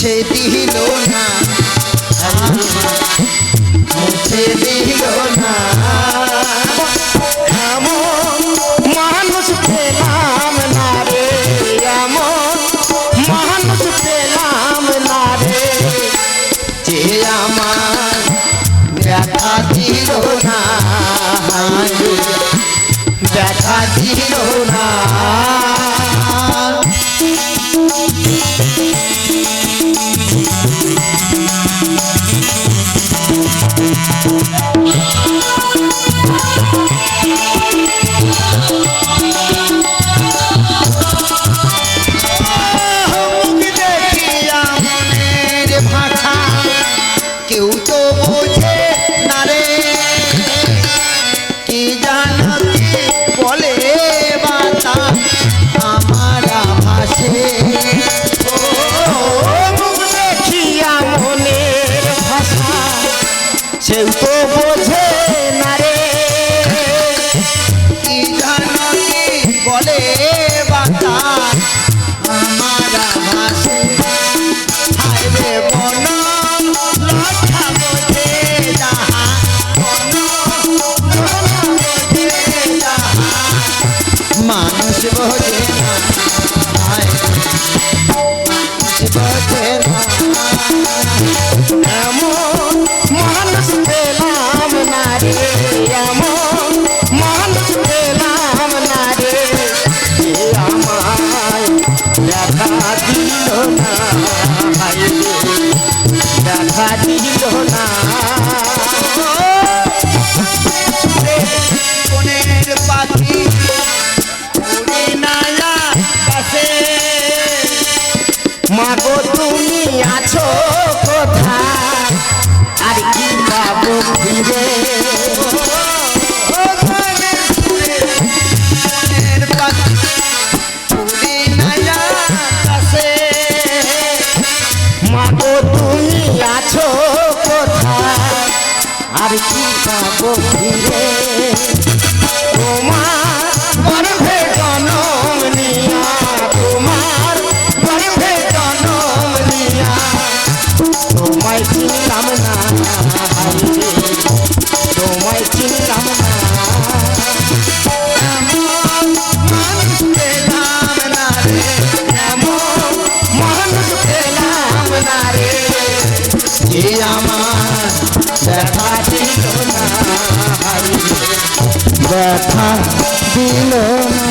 মুছে দিল না, মুছে দিল না। এমন মানুষ পেলাম না রে, এমন মানুষ পেলাম না রে, যে আমার ব্যথা দিল না, ব্যথা দিল না। কেউ তো বোঝে না রে, কি জানতে বলে বাতা আমার ভাষে। মুখ দেখিয়া মনের ভাষা কেউ তো বোঝে না রে, কি জানতে বলে বাতা আমার ভাষে। হায় রে বনা মানুষ বোঝে না, মানুষ বোঝে না। এমন মানুষ পেলাম না রে, এমন মানুষ পেলাম না রে, আমায় দেখা দিল না, দেখা দিল না। মনের পাখি মাগো তুমি আছো কোথায়, আর কি পাবো ফিরে। মনের পাখি উড়ে নাই আকাশে, মাগো তুমি আছো কোথায়, আর কি পাবো ফিরে। তোমার গর্ভে জনম নিয়া, তোমার গর্ভে জনম নিয়া, তোমায় চিনলাম না, তোমায় চিনলাম না। এমন মানুষ পেলাম না রে, এমন মানুষ পেলাম না রে, যে আমার ব্যথা দিল না, ব্যথা দিল না।